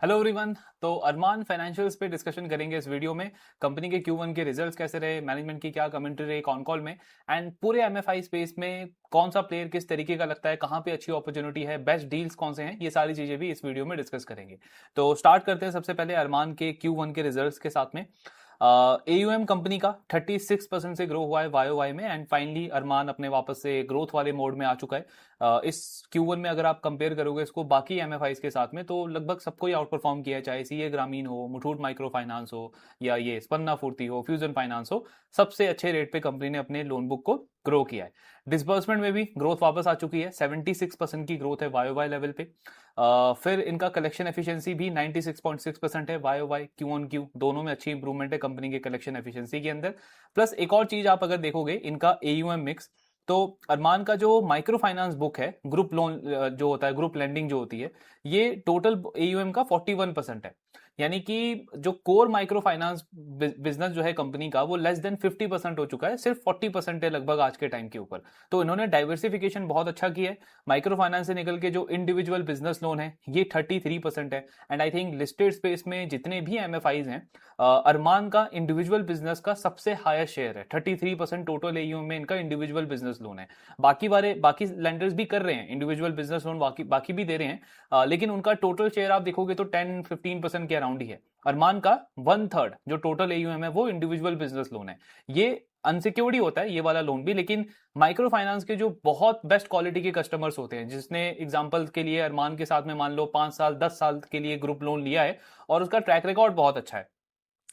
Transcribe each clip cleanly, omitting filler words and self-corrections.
Hello everyone. तो अरमान financials पे discussion करेंगे इस वीडियो में। कंपनी के Q1 के रिजल्ट्स कैसे रहे, मैनेजमेंट की क्या कमेंट्री रही कॉन कॉल में, एंड पूरे एमएफआई स्पेस में कौन सा प्लेयर किस तरीके का लगता है, कहाँ पे अच्छी अपॉर्चुनिटी है, बेस्ट डील्स कौन से हैं, ये सारी चीजें भी इस वीडियो में डिस्कस करेंगे। तो स्टार्ट करते हैं सबसे पहले अरमान के Q1 के रिजल्ट्स के साथ में। एयूएम कंपनी का 36% से ग्रो हुआ है वाई वाई में, एंड फाइनली अरमान अपने वापस से ग्रोथ वाले मोड में आ चुका है। इस Q1 में अगर आप कंपेयर करोगे इसको बाकी एमएफआईज के साथ में, तो लगभग सबको ही आउट परफॉर्म किया है, चाहे सीए ग्रामीण हो, मुथूट माइक्रो फाइनेंस हो, या ये स्पन्ना फूर्ति हो, फ्यूजन फाइनेंस हो, सबसे अच्छे रेट पे कंपनी ने अपने लोन बुक को ग्रो किया है। डिसबर्समेंट में भी ग्रोथ वापस आ चुकी है, 76% की ग्रोथ है वाई वाई लेवल पे। फिर इनका कलेक्शन एफिशिएंसी भी 96.6% है, Y Y Q on Q दोनों में अच्छी इंप्रूवमेंट है कंपनी के कलेक्शन एफिशिएंसी के अंदर। प्लस एक और चीज आप अगर देखोगे इनका एयूएम मिक्स, तो अरमान का जो माइक्रो फाइनेंस बुक है, ग्रुप लोन जो होता है, ग्रुप लेंडिंग जो होती है, ये टोटल एयूएम का 41% है। यानी कि जो कोर माइक्रो फाइनेंस बिजनेस जो है कंपनी का, वो लेस देन 50% हो चुका है, सिर्फ 40% है लगभग आज के टाइम के ऊपर। तो इन्होंने डाइवर्सिफिकेशन बहुत अच्छा किया है। माइक्रो फाइनेंस से निकल के जो इंडिविजुअल बिजनेस लोन है ये 33% है। And I think listed space में जितने भी एमएफआईज हैं, अरमान का इंडिविजुअल बिजनेस का सबसे हाईएस्ट शेयर है, 33% टोटल एयूएम में इनका इंडिविजुअल बिजनेस लोन है। बाकी लेंडर्स भी कर रहे हैं इंडिविजुअल बिजनेस लोन, बाकी भी दे रहे हैं, लेकिन उनका टोटल शेयर आप देखोगे तो 10-15% के अराउंड ही है। अरमान का 1/3 जो टोटल एयूएम है वो इंडिविजुअल बिजनेस लोन है। ये अनसिक्योर्ड ही होता है ये वाला लोन भी, लेकिन माइक्रो फाइनेंस के जो बहुत बेस्ट क्वालिटी के कस्टमर्स होते हैं, जिसने एग्जांपल के लिए अरमान के साथ में मान लो 5 साल 10 साल के लिए ग्रुप लोन लिया है और उसका ट्रैक रिकॉर्ड बहुत अच्छा है,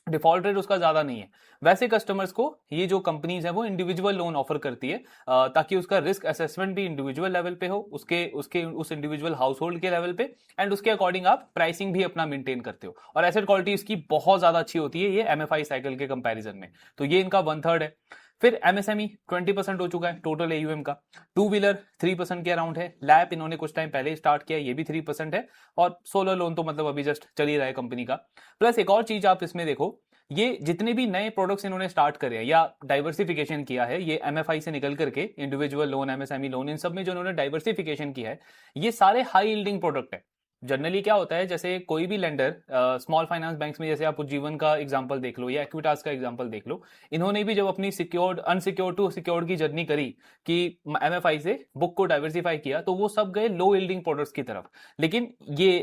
डिफॉल्ट रेट उसका ज्यादा नहीं है, वैसे कस्टमर्स को ये जो कंपनीज है वो इंडिविजुअल लोन ऑफर करती है, ताकि उसका रिस्क असेसमेंट भी इंडिविजुअल लेवल पे हो, उसके उसके उस इंडिविजुअल हाउस होल्ड के लेवल पे, एंड उसके अकॉर्डिंग आप प्राइसिंग भी अपना मेंटेन करते हो, और एसेट क्वालिटी इसकी बहुत ज्यादा अच्छी होती है ये एमएफआई साइकिल के कंपैरिजन में। तो ये इनका 1/3 है। फिर एमएसएमई 20% हो चुका है टोटल एयूएम का। टू व्हीलर 3% के अराउंड है। लैप इन्होंने कुछ टाइम पहले स्टार्ट किया, ये भी 3% है। और सोलर लोन तो मतलब अभी जस्ट चल ही रहा है कंपनी का। प्लस एक और चीज आप इसमें देखो, ये जितने भी नए प्रोडक्ट्स इन्होंने स्टार्ट करे हैं या डाइवर्सिफिकेशन किया है, ये एमएफआई से निकल करके इंडिविजुअल लोन, एमएसएमई लोन, इन सब में जो इन्होंने डाइवर्सिफिकेशन किया है, ये सारे हाई यील्डिंग प्रोडक्ट है। जनरली क्या होता है, जैसे कोई भी लेंडर स्मॉल फाइनेंस बैंक्स में, जैसे आप उज्जीवन का एग्जांपल देख लो या एक्विटास का एग्जांपल देख लो, इन्होंने भी जब अपनी सिक्योर्ड अनसिक्योर्ड टू सिक्योर्ड की जर्नी करी कि एमएफआई से बुक को डाइवर्सिफाई किया, तो वो सब गए लो यील्डिंग प्रोडक्ट्स की तरफ। लेकिन ये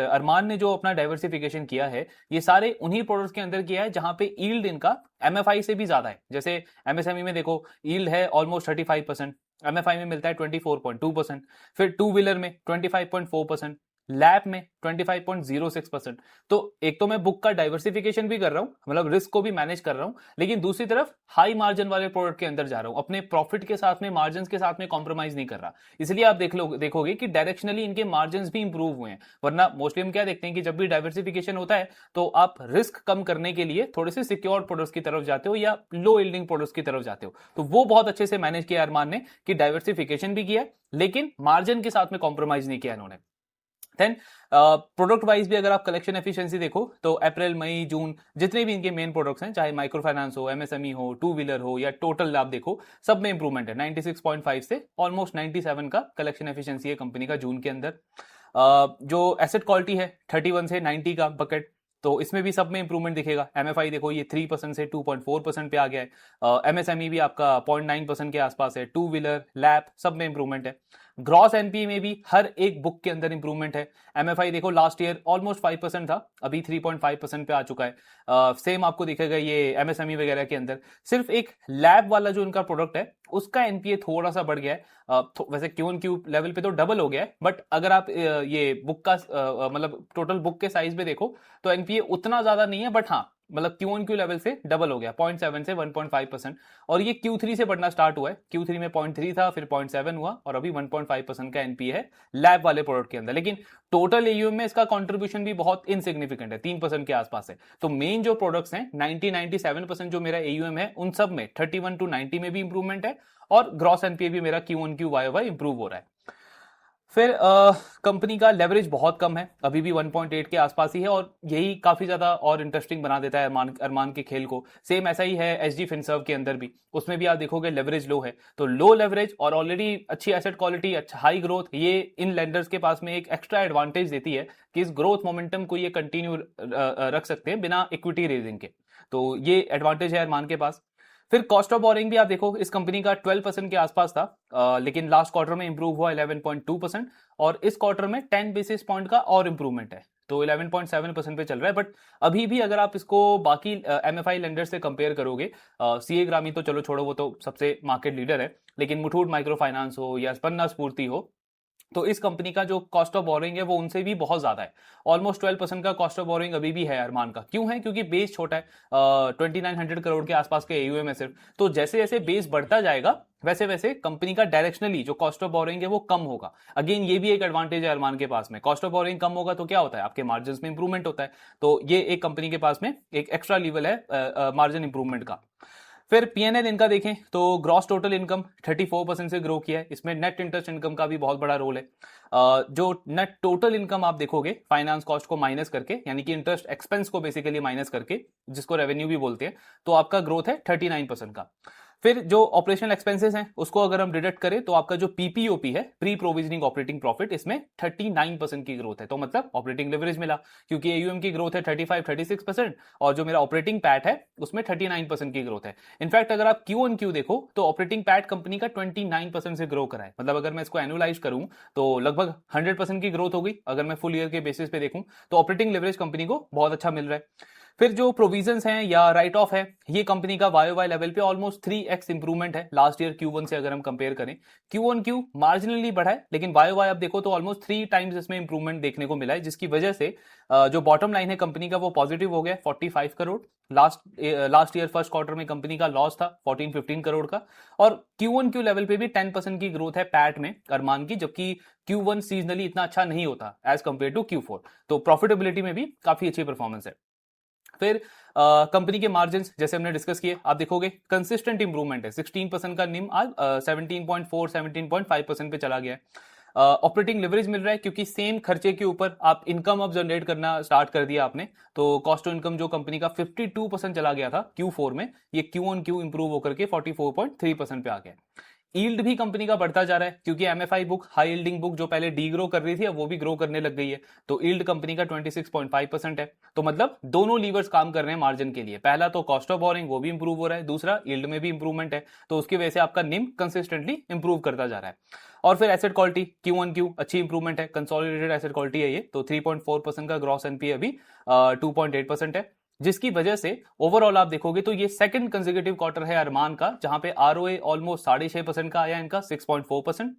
अरमान ने जो अपना डाइवर्सिफिकेशन किया है, ये सारे उन्हीं प्रोडक्ट्स के अंदर किया है जहां पे यील्ड इनका एमएफआई से भी ज्यादा है। जैसे एमएसएमई में देखो यील्ड है ऑलमोस्ट 35%, एमएफआई में मिलता है 24.2%, फिर टू व्हीलर में 25.4%, लैप में 25.06%। तो एक तो मैं बुक का डाइवर्सिफिकेशन भी कर रहा हूं, मतलब रिस्क को भी मैनेज कर रहा हूं, लेकिन दूसरी तरफ हाई मार्जिन वाले प्रोडक्ट के अंदर जा रहा हूं, अपने प्रॉफिट के साथ में, मार्जिन के साथ में कॉम्प्रोमाइज नहीं कर रहा। इसलिए आप देखोगे कि डायरेक्शनली इनके मार्जिन भी इंप्रूव हुए हैं। वरना मोस्टली हम क्या देखते हैं कि जब भी डाइवर्सिफिकेशन होता है तो आप रिस्क कम करने के लिए थोड़े से सिक्योर प्रोडक्ट्स की तरफ जाते हो या लो यील्डिंग प्रोडक्ट्स की तरफ जाते हो। तो वो बहुत अच्छे से मैनेज किया अरमान ने कि डाइवर्सिफिकेशन भी किया, लेकिन मार्जिन के साथ में कॉम्प्रोमाइज नहीं किया इन्होंने। देन प्रोडक्ट वाइज भी अगर आप कलेक्शन एफिशिएंसी देखो, तो अप्रैल मई जून जितने भी इनके मेन प्रोडक्ट्स हैं, चाहे माइक्रो फाइनेंस हो, एमएसएमई हो, टू व्हीलर हो, या टोटल आप देखो, सब में इंप्रूवमेंट है। 96.5 से ऑलमोस्ट 97 का कलेक्शन एफिशिएंसी है कंपनी का जून के अंदर। जो एसेट क्वालिटी है 31 से 90 का बकेट, तो इसमें भी सब में इंप्रूवमेंट दिखेगा। एमएफआई देखो ये 3% से 2.4% पे आ गया है। एमएसएमई भी आपका 0.9% के आसपास है। टू व्हीलर, लैप, सब में इंप्रूवमेंट है। ग्रॉस एनपीए में भी हर एक बुक के अंदर इंप्रूवमेंट है। एमएफआई देखो लास्ट ईयर ऑलमोस्ट 5% था, अभी 3.5% पे आ चुका है। सेम आपको दिखेगा ये एमएसएमई वगैरह के अंदर। सिर्फ एक लैब वाला जो इनका प्रोडक्ट है उसका एनपीए थोड़ा सा बढ़ गया है। वैसे क्यू एन क्यू लेवल पे तो डबल हो गया है, बट अगर आप ये बुक का मतलब टोटल बुक के साइज में देखो तो एनपीए उतना ज्यादा नहीं है, बट हाँ मतलब क्यू ऑन क्यू लेवल से डबल हो गया, 0.7 से 1.5%। और ये Q3 से बढ़ना स्टार्ट हुआ है। Q3 में 0.3 था, फिर 0.7 हुआ, और अभी 1.5% का एनपीए है लैब वाले प्रोडक्ट के अंदर। लेकिन टोटल एयूएम में इसका कंट्रीब्यूशन भी बहुत इनसिग्निफिकेंट है, 3% के आसपास है। तो मेन जो प्रोडक्ट्स हैं 97% जो मेरा एयूएम है उन सब में 31 to 90 में भी इंप्रूवमेंट है, और ग्रॉस एनपीए भी मेरा Q1 Q Y Y improve हो रहा है। फिर कंपनी का लेवरेज बहुत कम है, अभी भी 1.8 के आसपास ही है, और यही काफी ज्यादा और इंटरेस्टिंग बना देता है अरमान अरमान के खेल को। सेम ऐसा ही है एसजी फिनसर्व के अंदर भी, उसमें भी आप देखोगे लेवरेज लो है। तो लो लेवरेज और ऑलरेडी अच्छी एसेट क्वालिटी, अच्छा हाई ग्रोथ, ये इन लेंडर्स के पास में एक एक्स्ट्रा एडवांटेज देती है कि इस ग्रोथ मोमेंटम को ये कंटिन्यू रख सकते हैं बिना इक्विटी रेजिंग के। तो ये एडवांटेज है अरमान के पास। फिर कॉस्ट ऑफ बोरिंग भी आप देखो, इस कंपनी का 12% के आसपास था, लेकिन लास्ट क्वार्टर में इंप्रूव हुआ 11.2%, और इस क्वार्टर में 10 बेसिस पॉइंट का और इंप्रूवमेंट है, तो 11.7% पे चल रहा है। बट अभी भी अगर आप इसको बाकी एमएफआई लेंडर से कंपेयर करोगे, सीए ग्रामीण तो चलो छोड़ो, वो तो सबसे मार्केट लीडर है, लेकिन मुथूट माइक्रो फाइनेंस हो या स्पन्ना स्फूर्ति हो, तो इस कंपनी का जो कॉस्ट ऑफ बोरिंग है वो उनसे भी बहुत ज्यादा है। ऑलमोस्ट 12% का कॉस्ट ऑफ बोरिंग अभी भी है अरमान का। क्यों है? क्योंकि बेस छोटा है, 2900 करोड़ के आसपास के एयूएम है सिर्फ। तो जैसे जैसे बेस बढ़ता जाएगा वैसे वैसे कंपनी का डायरेक्शनली जो कॉस्ट ऑफ बोरिंग है वो कम होगा। अगेन ये भी एक एडवांटेज है अरमान के पास में, कॉस्ट ऑफ बोरिंग कम होगा तो क्या होता है, आपके मार्जिन में इंप्रूवमेंट होता है। तो ये एक कंपनी के पास में एक एक्स्ट्रा लेवल है मार्जिन इंप्रूवमेंट का। फिर पीएनएल इनका देखें तो ग्रॉस टोटल इनकम 34% से ग्रो किया है, इसमें नेट इंटरेस्ट इनकम का भी बहुत बड़ा रोल है। जो नेट टोटल इनकम आप देखोगे फाइनेंस कॉस्ट को माइनस करके, यानी कि इंटरेस्ट एक्सपेंस को बेसिकली माइनस करके, जिसको रेवेन्यू भी बोलते हैं, तो आपका ग्रोथ है 39% का। फिर जो ऑपरेशनल एक्सपेंसेस हैं उसको अगर हम डिडक्ट करें तो आपका जो पीपीओपी है, प्री प्रोविजनिंग ऑपरेटिंग प्रॉफिट, इसमें 39% की ग्रोथ है। तो मतलब ऑपरेटिंग लेवरेज मिला, क्योंकि एयूएम की ग्रोथ है 35-36%, और जो मेरा ऑपरेटिंग पैट है उसमें 39% की ग्रोथ है। इनफैक्ट अगर आप क्यू ऑन क्यू देखो तो ऑपरेटिंग पैट कंपनी का 29% से ग्रो करा है। मतलब अगर मैं इसको एनुअलाइज करूं तो लगभग 100% की ग्रोथ होगी अगर मैं फुल ईयर के बेसिस पे देखूं। तो ऑपरेटिंग लेवरेज कंपनी को बहुत अच्छा मिल रहा है। फिर जो प्रोविजंस हैं या राइट ऑफ है, ये कंपनी का वाई वाई लेवल पे ऑलमोस्ट 3x इंप्रूवमेंट है लास्ट ईयर Q1 से अगर हम कंपेयर करें। Q1Q मार्जिनली बढ़ा है, लेकिन वाई वाई आप देखो तो ऑलमोस्ट 3 टाइम्स इसमें इंप्रूवमेंट देखने को मिला है, जिसकी वजह से जो बॉटम लाइन है कंपनी का वो पॉजिटिव हो गया 45 crore. Last year first quarter में कंपनी का लॉस था 14-15 करोड़ का। और Q1Q लेवल पे भी 10% की ग्रोथ है पैट में अरमान की, जबकि Q1 सीजनली इतना अच्छा नहीं होता एज कंपेयर टू Q4। तो प्रॉफिटेबिलिटी में भी काफी अच्छी परफॉर्मेंस है। फिर कंपनी के मार्जिन जैसे हमने डिस्कस किए, आप देखोगे कंसिस्टेंट इंप्रूवमेंट है। 16% का निम आज 17.4 17.5% पे चला गया है। ऑपरेटिंग लेवरेज मिल रहा है क्योंकि सेम खर्चे के ऊपर आप इनकम अब जनरेट करना स्टार्ट कर दिया आपने। तो कॉस्ट टू इनकम जो कंपनी का 52% चला गया था Q4 में, ये Q ऑन Q इंप्रूव होकर के 44.3% पे आ गया। यील्ड भी कंपनी का बढ़ता जा रहा है, क्योंकि MFI book, high yielding book जो पहले डी ग्रो कर रही थी अब वो भी ग्रो करने लग गई है। तो यील्ड कंपनी का 26.5% है। तो मतलब दोनों लीवर्स काम कर रहे हैं मार्जिन के लिए। पहला तो कॉस्ट ऑफ बोरिंग वो भी इंप्रूव हो रहा है, दूसरा यील्ड में भी इंप्रूवमेंट है। तो उसकी वजह से आपका निम कंसिस्टेंटली इंप्रूव करता जा रहा है। और फिर asset quality Q on Q अच्छी इंप्रूवमेंट है, कंसोलिडेटेड एसेट क्वालिटी है ये। तो 3.4% का ग्रॉस एनपीए अभी 2.8% है, जिसकी वजह से ओवरऑल आप देखोगे तो ये सेकंड कंसेक्यूटिव क्वार्टर है अरमान का जहां पे आरओए ऑलमोस्ट 6.5% का आया इनका 6.4%,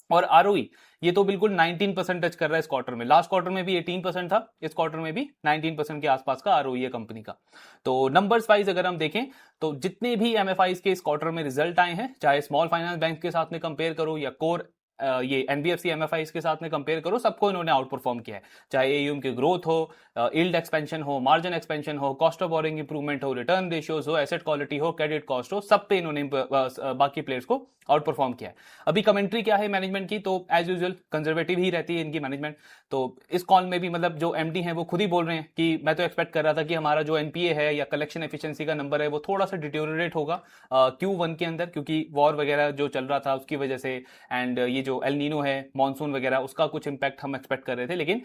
और आरओई ये तो बिल्कुल 19% टच कर रहा है इस क्वार्टर में। लास्ट क्वार्टर में भी 18% था, इस क्वार्टर में भी 19% के आसपास का आरओई है कंपनी का। तो नंबर्स वाइज अगर हम देखें तो जितने भी एमएफआई के इस क्वार्टर में रिजल्ट आए हैं, चाहे स्मॉल फाइनेंस बैंक के साथ में कंपेयर करो या कोर ये एनबीएफसी एमएफआई के साथ में कंपेयर करो, सबको इन्होंने आउट परफॉर्म किया है। चाहे एयूएम की ग्रोथ हो, यील्ड एक्सपेंशन हो, मार्जिन एक्सपेंशन हो, कॉस्ट ऑफ बोरिंग इंप्रूवमेंट हो, रिटर्न रेशियोज हो, एसेट क्वालिटी हो, क्रेडिट कॉस्ट हो, सब पे इन्होंने बाकी प्लेयर्स को आउट परफॉर्म किया है। अभी कमेंट्री क्या है मैनेजमेंट की, तो एज यूजुअल कंजर्वेटिव ही रहती है इनकी मैनेजमेंट। तो इस कॉल में भी मतलब जो एमडी है वो खुद ही बोल रहे हैं कि मैं तो एक्सपेक्ट कर रहा था कि हमारा जो एनपीए है या कलेक्शन एफिशिएंसी का नंबर है वो थोड़ा सा डिटोरिएट होगा Q1 के अंदर, क्योंकि वॉर वगैरह जो चल रहा था उसकी वजह से, एंड ये जो एल नीनो है मॉनसून वगैरह उसका कुछ इंपैक्ट हम एक्सपेक्ट कर रहे थे। लेकिन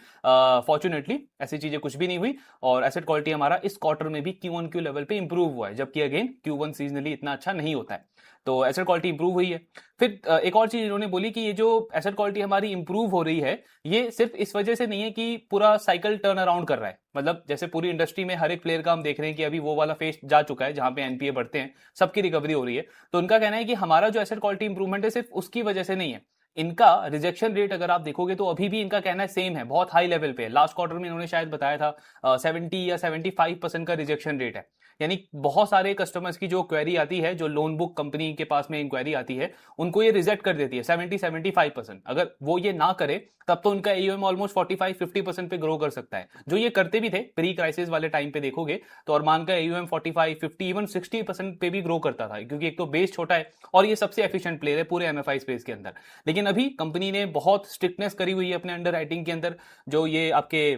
फॉर्चुनेटली ऐसी चीजें कुछ भी नहीं हुई, और एसेट क्वालिटी हमारा इस क्वार्टर में भी Q1Q लेवल पे इंप्रूव हुआ है, जबकि अगेन Q1 सीजनली इतना अच्छा नहीं होता है। तो एसेट क्वालिटी इंप्रूव हुई है। फिर एक और चीज इन्होंने बोली कि ये जो एसेट क्वालिटी हमारी इंप्रूव हो रही है ये सिर्फ इस वजह से नहीं है कि पूरा साइकिल टर्न अराउंड कर रहा है। मतलब जैसे पूरी इंडस्ट्री में हर एक प्लेयर का हम देख रहे हैं कि अभी वो वाला फेज जा चुका है जहां पे एनपीए बढ़ते हैं, सबकी रिकवरी हो रही है। तो उनका कहना है कि हमारा जो एसेट क्वालिटी इंप्रूवमेंट है सिर्फ उसकी वजह से नहीं है। इनका रिजेक्शन रेट अगर आप देखोगे तो अभी भी इनका कहना है सेम है, बहुत हाई लेवल पे। लास्ट क्वार्टर में इन्होंने शायद बताया था 70 या 75% का रिजेक्शन रेट है। यानी बहुत सारे कस्टमर्स की जो क्वेरी आती है, जो लोन बुक कंपनी के पास में इंक्वायरी आती है, उनको ये रिजेक्ट कर देती है 70-75%। अगर वो ये ना करे तब तो उनका एयूएम ऑलमोस्ट 45-50% पे ग्रो कर सकता है, जो ये करते भी थे प्री क्राइसिस वाले टाइम पे देखोगे तो। अरमान का एयूएम 45-50 इवन 60% पे भी ग्रो करता था, क्योंकि एक तो बेस छोटा है और ये सबसे एफिशिएंट प्लेयर है पूरे एमएफआई स्पेस के अंदर। लेकिन लेकिन अभी कंपनी ने बहुत स्ट्रिक्टनेस करी हुई है अपने अंडर राइटिंग के अंदर, जो ये आपके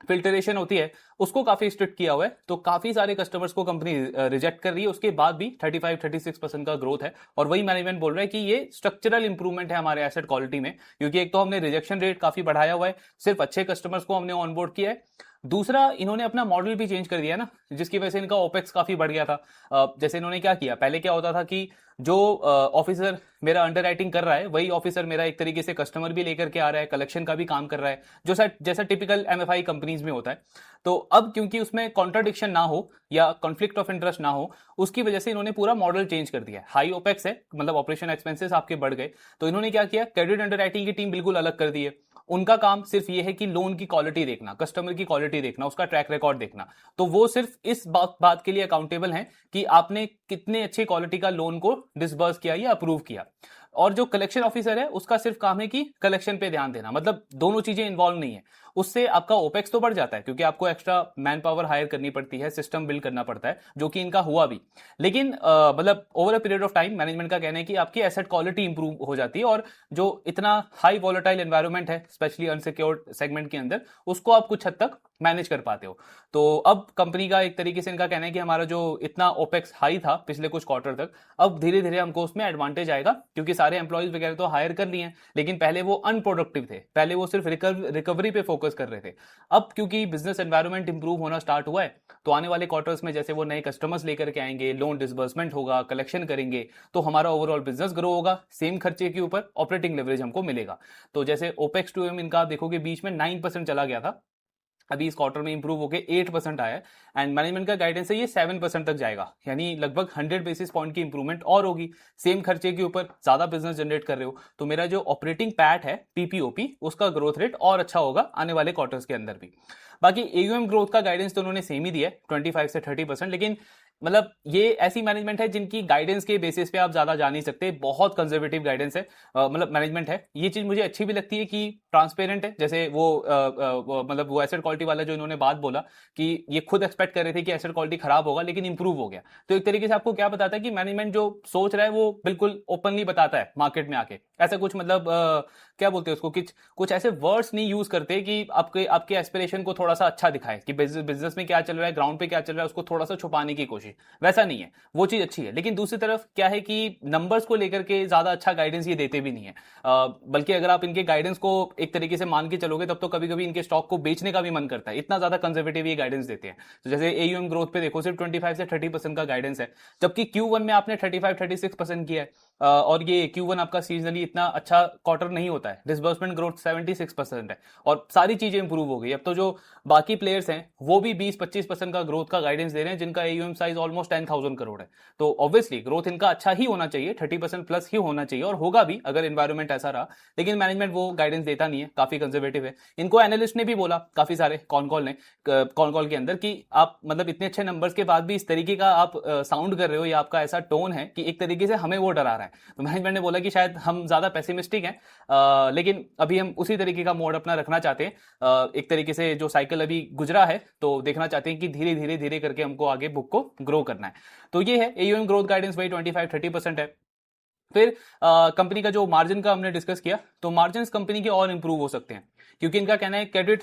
फिल्टरेशन होती है उसको काफी स्ट्रिक्ट किया हुआ है, तो काफी सारे कस्टमर्स को कंपनी रिजेक्ट कर रही है, उसके बाद भी 35-36% का ग्रोथ है। और वही मैनेजमेंट बोल रहा है कि ये स्ट्रक्चरल इंप्रूवमेंट है हमारे एसेट क्वालिटी में, क्योंकि एक तो हमने रिजेक्शन रेट काफी बढ़ाया हुआ है, सिर्फ अच्छे कस्टमर्स को हमने ऑनबोर्ड किया है, दूसरा इन्होंने अपना मॉडल भी चेंज कर दिया ना, जिसकी वजह से इनका ओपेक्स काफी बढ़ गया था। जैसे इन्होंने क्या किया, पहले क्या होता था कि जो ऑफिसर मेरा अंडर राइटिंग कर रहा है वही ऑफिसर मेरा एक तरीके से कस्टमर भी लेकर के आ रहा है, कलेक्शन का भी काम कर रहा है, जो जैसा टिपिकल एमएफआई कंपनीज में होता है। तो अब क्योंकि उसमें कॉन्ट्राडिक्शन ना हो या कॉन्फ्लिक्ट ऑफ इंटरेस्ट ना हो, उसकी वजह से इन्होंने पूरा मॉडल चेंज कर दिया है। हाई ओपेक्स है, मतलब ऑपरेशन एक्सपेंसेस आपके बढ़ गए, तो इन्होंने क्या किया, क्रेडिट अंडर राइटिंग की टीम बिल्कुल अलग कर दी है। उनका काम सिर्फ ये है कि लोन की क्वालिटी देखना, कस्टमर की क्वालिटी देखना, उसका ट्रैक रिकॉर्ड देखना, तो वो सिर्फ इस बात के लिए अकाउंटेबल हैं कि आपने कितने अच्छी क्वालिटी का लोन को डिसबर्स किया या अप्रूव किया। और जो कलेक्शन ऑफिसर है उसका सिर्फ काम है कि कलेक्शन पे ध्यान देना, मतलब दोनों चीजें इन्वॉल्व नहीं है। उससे आपका ओपेक्स तो बढ़ जाता है क्योंकि आपको एक्स्ट्रा मैन पावर हायर करनी पड़ती है, सिस्टम बिल्ड करना पड़ता है, जो कि इनका हुआ भी। लेकिन मतलब over a period of time management का कहना है कि आपकी एसेट क्वालिटी इंप्रूव हो जाती है, और जो इतना हाई वॉलेटाइल एनवायरनमेंट है स्पेशली अनसिक्योर्ड सेगमेंट के अंदर, उसको आप कुछ हद तक मैनेज कर पाते हो। तो अब कंपनी का एक तरीके से इनका कहना है कि हमारा जो इतना ओपेक्स हाई था पिछले कुछ क्वार्टर तक, अब धीरे धीरे हमको उसमें एडवांटेज आएगा, क्योंकि सारे एम्प्लॉयज वगैरह तो हायर कर लिए हैं, लेकिन पहले वो अनप्रोडक्टिव थे, पहले वो सिर्फ रिकवरी पे फोकस कर रहे थे। अब क्योंकि बिजनेस एनवायरनमेंट इंप्रूव होना स्टार्ट हुआ है, तो आने वाले क्वार्टर्स में जैसे वो नए कस्टमर्स लेकर के आएंगे, लोन डिसबर्समेंट होगा, कलेक्शन करेंगे, तो हमारा ओवरऑल बिजनेस ग्रो होगा, सेम खर्चे के ऊपर ऑपरेटिंग लेवरेज हमको मिलेगा। तो जैसे ओपेक्स टू एम इनका देखोगे बीच में 9% चला गया था, अभी इस क्वार्टर में इंप्रूव होकर 8% आया है, एंड मैनेजमेंट का गाइडेंस है ये 7% तक जाएगा, यानी लगभग 100 बेसिस पॉइंट की इंप्रूवमेंट और होगी। सेम खर्चे के ऊपर ज्यादा बिजनेस जनरेट कर रहे हो, तो मेरा जो ऑपरेटिंग पैट है पीपीओपी, उसका ग्रोथ रेट और अच्छा होगा आने वाले क्वार्टर्स के अंदर भी। बाकी एयूएम ग्रोथ का गाइडेंस तो उन्होंने सेम ही दिया है 25 से 30%, लेकिन मतलब ये ऐसी मैनेजमेंट है जिनकी गाइडेंस के बेसिस पे आप ज्यादा जा नहीं सकते, बहुत कंजर्वेटिव गाइडेंस है, मतलब मैनेजमेंट है। ये चीज मुझे अच्छी भी लगती है कि ट्रांसपेरेंट है, जैसे वो मतलब वो एसेट क्वालिटी वाला जो इन्होंने बात बोला कि ये खुद एक्सपेक्ट कर रहे थे कि एसेट क्वालिटी खराब होगा लेकिन इंप्रूव हो गया, तो एक तरीके से आपको क्या बताता है कि मैनेजमेंट जो सोच रहा है वो बिल्कुल ओपनली बताता है मार्केट में आके, ऐसा कुछ मतलब क्या बोलते हैं उसको, कुछ ऐसे वर्ड्स नहीं यूज करते कि आपके एस्पिरेशन को थोड़ा सा अच्छा दिखाए कि बिजनेस में क्या चल रहा है, ग्राउंड पे क्या चल रहा है, उसको थोड़ा सा छुपाने की कोशिश, वैसा नहीं है, वो चीज अच्छी है। लेकिन दूसरी तरफ क्या है कि नंबर्स को लेकर के ज्यादा अच्छा गाइडेंस ये देते भी नहीं है, बल्कि अगर आप इनके गाइडेंस को एक तरीके से मान के चलोगे तब तो कभी कभी इनके स्टॉक को बेचने का भी मन करता है, इतना ज्यादा कंजर्वेटिव ये गाइडेंस देते हैं। तो जैसे एयूएम ग्रोथ पे देखो सिर्फ 25 से 30% का गाइडेंस है, जबकि Q1 में आपने 35-36% किया है, और ये Q1 आपका सीजनली इतना अच्छा क्वार्टर नहीं होता है, डिसबर्समेंट ग्रोथ 76% है, और सारी चीजें इंप्रूव हो गई। अब तो जो बाकी प्लेयर्स हैं वो भी 20-25% का ग्रोथ का गाइडेंस दे रहे हैं, जिनका एयूएम साइज ऑलमोस्ट 10,000 करोड़ है। तो ऑब्वियसली ग्रोथ इनका अच्छा ही होना चाहिए, 30% प्लस ही होना चाहिए, और होगा भी अगर एनवायरमेंट ऐसा रहा, लेकिन मैनेजमेंट वो गाइडेंस देता नहीं है, काफी कंजर्वेटिव है। इनको एनालिस्ट ने भी बोला काफी सारे कॉन कॉल के अंदर कि आप मतलब इतने अच्छे नंबर्स के बाद भी इस तरीके का आप साउंड कर रहे हो, या आपका ऐसा टोन है कि एक तरीके से हमें वो डरा रहा है। तो मैनेजमेंट ने बोला कि शायद हम ज्यादा पेसिमिस्टिक हैं, लेकिन अभी हम उसी तरीके का मोड अपना रखना चाहते हैं, एक तरीके से जो साइकिल अभी गुजरा है तो देखना चाहते हैं कि धीरे धीरे धीरे करके हमको आगे बुक को ग्रो करना है। तो ये है एयूएम ग्रोथ गाइडेंस वही 25-30% है। फिर कंपनी का जो मार्जिन का हमने डिस्कस किया, तो मार्जिन कंपनी के और इंप्रूव हो सकते हैं, क्योंकि इनका कहना है क्रेडिट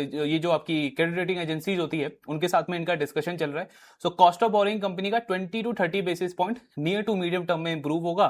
ये जो आपकी क्रेडिट रेटिंग एजेंसीज होती है उनके साथ में इनका डिस्कशन चल रहा है। So cost of borrowing company का 20-30 basis point near to medium term में इंप्रूव होगा,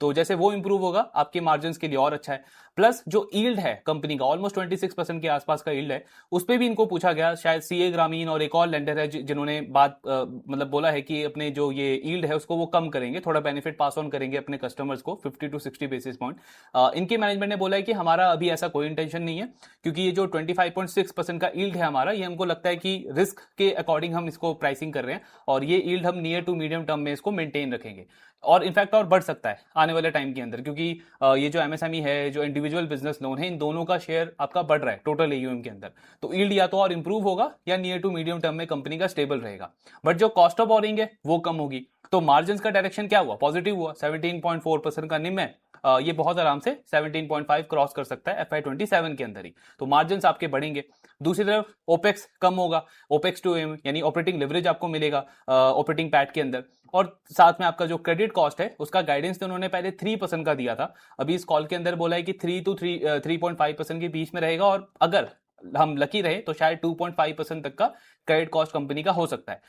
तो जैसे वो इंप्रूव होगा आपके मार्जिन के लिए और अच्छा है। प्लस जो ईल्ड है कंपनी का ऑलमोस्ट 26% के आसपास का ईल्ड है, उस पर भी इनको पूछा गया, शायद सीए ग्रामीण और एक और लेंडर है जिन्होंने बात मतलब बोला है कि अपने जो ये ईल्ड है उसको वो कम करेंगे, थोड़ा बेनिफिट पास ऑन करेंगे अपने कस्टमर्स को 50-60 बेसिस पॉइंट। इनके मैनेजमेंट ने बोला है कि हमारा अभी ऐसा कोई इंटेंशन नहीं है, क्योंकि ये जो 25.6% का ईल्ड है हमारा, ये हमको लगता है कि रिस्क के अकॉर्डिंग हम इसको प्राइसिंग कर रहे हैं, और ये ईल्ड हम नियर टू मीडियम टर्म में इसको मेंटेन रखेंगे, और इनफैक्ट और बढ़ सकता है आने वाले टाइम के अंदर, क्योंकि ये जो एमएसएमई है, जो इंडिविजुअल बिजनेस लोन है, इन दोनों का शेयर आपका बढ़ रहा है टोटल एयूएम के अंदर, तो ईल्ड या तो और इंप्रूव होगा या नियर टू मीडियम टर्म में कंपनी का स्टेबल रहेगा। बट जो कॉस्ट ऑफ बोरिंग है वो कम होगी, तो मार्जिन का डायरेक्शन क्या हुआ, पॉजिटिव हुआ, 17.4% का निम है, ये बहुत आराम से 17.5 क्रॉस कर सकता है FY27 के अंदर ही, तो मार्जिन आपके बढ़ेंगे। दूसरी तरफ ओपेक्स कम होगा, ओपेक्स टू एम यानी ऑपरेटिंग लिवरेज आपको मिलेगा ऑपरेटिंग पैट के अंदर, और साथ में आपका जो क्रेडिट कॉस्ट है उसका गाइडेंस तो उन्होंने पहले 3% का दिया था, अभी इस कॉल के अंदर बोला है कि 3.5% के बीच में रहेगा, और अगर हम लकी रहे तो शायद 2.5% तक का क्रेडिट कॉस्ट कंपनी का हो सकता है।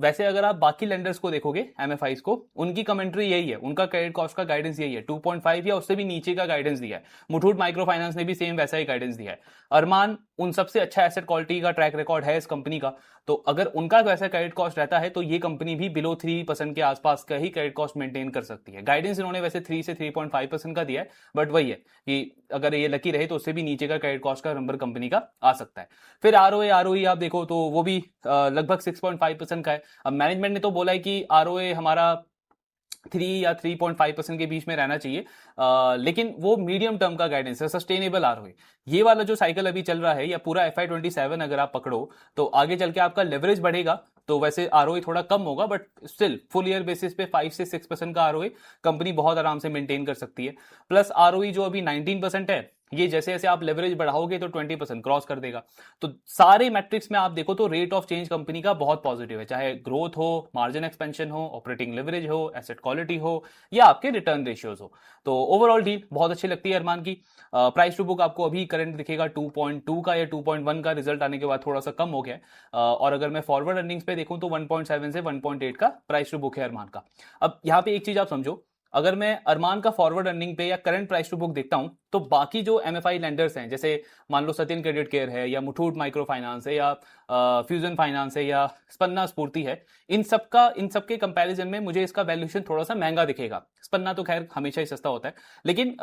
वैसे अगर आप बाकी लेंडर्स को देखोगे एमएफआईज को, उनकी कमेंट्री यही है, उनका क्रेडिट कॉस्ट का गाइडेंस यही है, 2.5 या उससे भी नीचे का गाइडेंस दिया है। मुथूट माइक्रो फाइनेंस ने भी सेम वैसा ही गाइडेंस दिया है। अरमान उन सबसे अच्छा एसेट क्वालिटी का ट्रैक रिकॉर्ड है इस कंपनी का, तो अगर उनका वैसा क्रेडिट कॉस्ट रहता है तो ये कंपनी भी बिलो 3% के आसपास का ही क्रेडिट कॉस्ट मेंटेन कर सकती है। गाइडेंस इन्होंने वैसे 3 से 3.5% का दिया है, बट वही है कि अगर ये लकी रहे तो उससे भी नीचे का क्रेडिट कॉस्ट का नंबर कंपनी का आ सकता है। फिर आरओए आप देखो तो वो भी लगभग 6.5% का है। अब मैनेजमेंट ने तो बोला है कि आरओए हमारा 3 या 3.5% के बीच में रहना चाहिए, लेकिन वो मीडियम टर्म का गाइडेंस है, सस्टेनेबल आरओए। ये वाला जो साइकिल अभी चल रहा है या पूरा FY27 अगर आप पकड़ो तो आगे चल के आपका लेवरेज बढ़ेगा, तो वैसे आरओए थोड़ा कम होगा, but still full year basis पे 5 से 6% का आरओए कंपनी बहुत आराम से मेंटेन कर सकती है। प्लस आरओई जो अभी 19% है, ये जैसे जैसे आप लेवरेज बढ़ाओगे तो 20% क्रॉस कर देगा। तो सारे मैट्रिक्स में आप देखो तो रेट ऑफ चेंज कंपनी का बहुत पॉजिटिव है, चाहे ग्रोथ हो, मार्जिन एक्सपेंशन हो, ऑपरेटिंग लेवरेज हो, एसेट क्वालिटी हो, या आपके रिटर्न रेशियोज हो। तो ओवरऑल डील बहुत अच्छी लगती है अरमान की। प्राइस टू बुक आपको अभी करंट दिखेगा 2.2 का या 2.1 का, रिजल्ट आने के बाद थोड़ा सा कम हो गया है। और अगर मैं फॉरवर्ड अर्निंग्स पे देखूं तो 1.7 से 1.8 का प्राइस टू बुक है अरमान का। अब यहाँ पे एक चीज आप समझो, अगर मैं अरमान का फॉरवर्ड अर्निंग पे या करंट प्राइस टू बुक देखता हूं तो बाकी जो एमएफआई लेंडर्स हैं, जैसे मान लो सत्यन क्रेडिट केयर है या मुथूट माइक्रो फाइनेंस है या फ्यूजन फाइनेंस है या स्पन्ना स्फूर्ति है, इन सब के कंपैरिजन में मुझे इसका वैल्यूएशन थोड़ा सा महंगा दिखेगा। स्पन्ना तो खैर हमेशा ही सस्ता होता है, लेकिन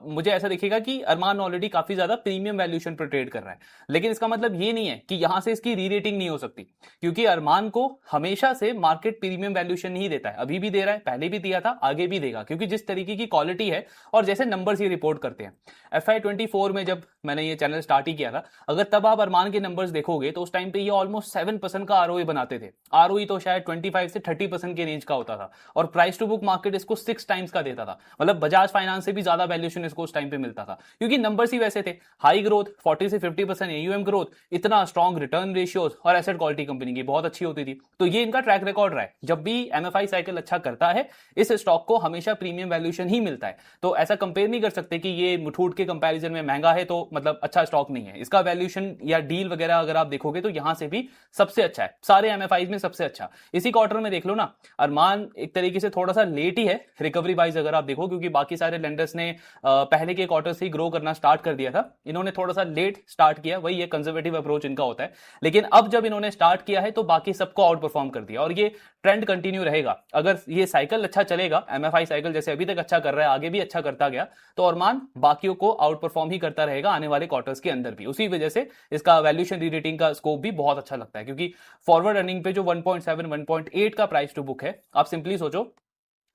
मुझे ऐसा दिखेगा कि अरमान ऑलरेडी काफी ज्यादा प्रीमियम वैल्यूएशन पर ट्रेड कर रहा है। लेकिन इसका मतलब ये नहीं है कि यहां से इसकी री रेटिंग नहीं हो सकती, क्योंकि अरमान को हमेशा से मार्केट प्रीमियम वैल्यूएशन ही देता है, अभी भी दे रहा है, पहले भी दिया था, आगे भी देगा, क्योंकि जिस तरीके की क्वालिटी है और जैसे नंबर्स ये रिपोर्ट करते हैं। FY24 में जब मैंने ये चैनल स्टार्ट ही किया था, अगर तब आप अरमान के नंबर्स देखोगे तो उस टाइम पे ये ऑलमोस्ट 7% का आरओई बनाते थे। आरओई तो शायद 25 से 30% के रेंज का होता था, और प्राइस टू बुक मार्केट इसको 6 टाइम्स का देता था, मतलब बजाज फाइनेंस से भी ज्यादा वैल्यूएशन इसको उस टाइम पे मिलता था, क्योंकि नंबर्स ही वैसे थे। हाई ग्रोथ, 40 से 50% एयूएम ग्रोथ, इतना स्ट्रॉन्ग रिटर्न रेशियोज, और एसेट क्वालिटी कंपनी की बहुत अच्छी होती थी। तो ये इनका ट्रैक रिकॉर्ड रहा है, जब भी एमएफआई साइकिल अच्छा करता है इस स्टॉक को हमेशा प्रीमियम वैल्यूएशन ही मिलता है। तो ऐसा कंपेयर नहीं कर सकते कि ये मुथूट के कंपैरिजन में महंगा है तो मतलब अच्छा स्टॉक नहीं है। इसका वैल्यूएशन या डील वगैरह अगर आप देखोगे तो यहां से भी सबसे अच्छा है, सारे एमएफआई में सबसे अच्छा। इसी क्वार्टर में देख लो ना, अरमान एक तरीके से थोड़ा सा लेट ही है रिकवरी वाइज अगर आप देखो, क्योंकि बाकी सारे लेंडर्स ने पहले के क्वार्टर से ही ग्रो करना स्टार्ट कर दिया था, इन्होंने थोड़ा सा लेट स्टार्ट किया, वही ये कंजर्वेटिव अप्रोच इनका होता है। लेकिन अब जब इन्होंने स्टार्ट किया है तो बाकी सबको आउट परफॉर्म कर दिया, और ये ट्रेंड कंटिन्यू रहेगा। अगर ये साइकिल अच्छा चलेगा, एमएफआई साइकिल जैसे अभी तक अच्छा कर रहा है, आगे भी अच्छा करता गया, तो अरमान बाकियों को आउट परफॉर्म ही करता रहेगा आने वाले क्वार्टर्स के अंदर भी। उसी वजह से इसका वैल्यूएशन री रेटिंग का स्कोप भी बहुत अच्छा लगता है, क्योंकि फॉरवर्ड अर्निंग पे जो 1.7 1.8 का प्राइस टू बुक है, आप सिंपली सोचो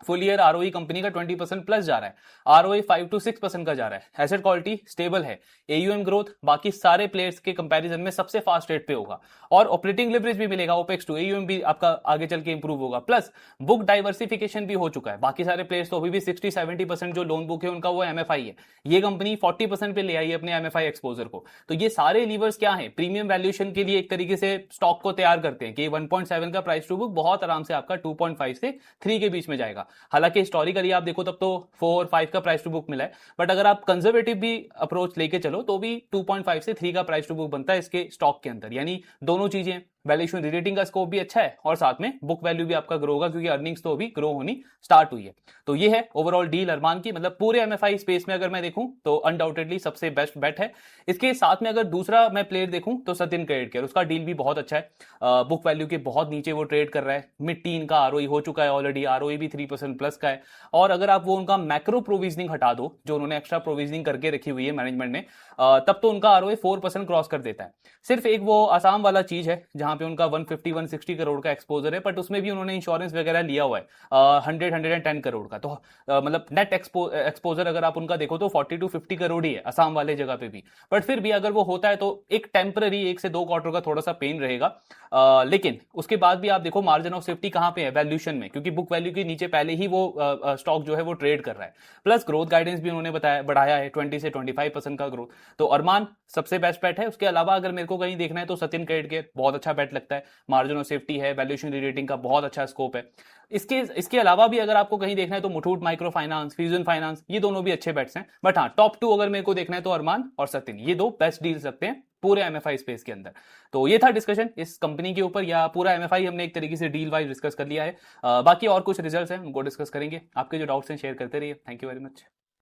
फुल ईयर आरओई कंपनी का 20% प्लस जा रहा है, आरओई 5 to 6% का जा रहा है, एसेट क्वालिटी स्टेबल है, एयूएम ग्रोथ बाकी सारे प्लेयर्स के कंपैरिजन में सबसे फास्ट रेट पे होगा, और ऑपरेटिंग लिवरेज भी मिलेगा, ओपेक्स टू एयूएम भी आपका आगे चल के इंप्रूव होगा, प्लस बुक डाइवर्सिफिकेशन भी हो चुका है। बाकी सारे प्लेयर्स तो अभी भी 60-70% जो लोन बुक है उनका वो एमएफआई है, ये कंपनी 40% पे ले आई है अपने एमएफआई एक्सपोजर को। तो ये सारे लीवर्स क्या है, प्रीमियम वैल्यूएशन के लिए एक तरीके से स्टॉक को तैयार करते हैं कि 1.7 का प्राइस टू बुक बहुत आराम से आपका 2.5 से 3 के बीच में जाएगा। हालांकि हिस्टोरिकली आप देखो तब तो 4-5 का प्राइस टू बुक मिला है, बट अगर आप कंजर्वेटिव भी अप्रोच लेके चलो तो भी 2.5 से 3 का प्राइस टू बुक बनता है इसके स्टॉक के अंदर। यानी दोनों चीजें, वैल्यूएशन रेटिंग का स्कोप भी अच्छा है और साथ में बुक वैल्यू भी आपका ग्रो होगा, क्योंकि अर्निंग्स तो अभी ग्रो होनी स्टार्ट हुई है। तो ये है ओवरऑल डील अरमान की, मतलब पूरे एमएफआई स्पेस में अगर मैं देखूं तो अनडाउटेडली सबसे बेस्ट बेट है। इसके साथ में अगर दूसरा मैं प्लेयर देखूं तो सत्यन क्रेडिट केयर, उसका डील भी बहुत अच्छा है, बुक वैल्यू के बहुत नीचे वो ट्रेड कर रहा है, मिड टीन का आरओई हो चुका है ऑलरेडी, आरओई भी 3% प्लस का है। और अगर आप वो उनका मैक्रो प्रोविजनिंग हटा दो जो उन्होंने एक्स्ट्रा प्रोविजनिंग करके रखी हुई है मैनेजमेंट ने, तब तो उनका आरओई 4% क्रॉस कर देता है। सिर्फ एक वो आसाम वाला चीज है जहां पे उनका 150-160 करोड़ का एक्सपोजर है, बट उसमें भी उन्होंने इंश्योरेंस वगैरह लिया हुआ है 100-110 करोड़ का। तो मतलब नेट एक्सपोजर अगर आप उनका देखो तो 40-50 करोड़ ही है असम वाले जगह पे भी। बट फिर भी अगर वो होता है तो एक टेम्पररी 1 से 2 क्वार्टर का थोड़ा सा पेन रहेगा, लेकिन उसके बाद भी आप देखो मार्जिन ऑफ सेफ्टी कहां पे है, वैल्यूएशन में, क्योंकि बुक वैल्यू के नीचे पहले ही वो स्टॉक जो है वो ट्रेड कर रहा है। प्लस ग्रोथ गाइडेंस भी उन्होंने बताया बढ़ाया है 20 से 25% का ग्रोथ। तो अरमान सबसे बेस्ट बेट है। उसके अलावा अगर मेरे को कहीं देखना है तो सचिन क्रेडिट केयर बहुत अच्छा बेट लगता है, मार्जिन ऑफ सेफ्टी है, वैल्यूएशन रेटिंग का बहुत अच्छा स्कोप है। इसके इसके अलावा भी अगर आपको कहीं देखना है तो Muthoot micro finance, fusion finance, ये दोनों भी अच्छे बेट्स हैं। बट हाँ, टॉप 2 अगर मेरे को देखना है तो अरमान और सचिन, ये 2 बेस्ट डील्स लगते हैं पूरे एमएफआई स्पेस के अंदर। तो ये था डिस्कशन इस कंपनी के ऊपर, या पूरा एमएफआई हमने एक तरीके से डील वाइज डिस्कस कर लिया है। बाकी और कुछ रिजल्ट्स हैं उनको डिस्कस करेंगे। आपके जो डाउट्स हैं शेयर करते रहिए। Thank you very much.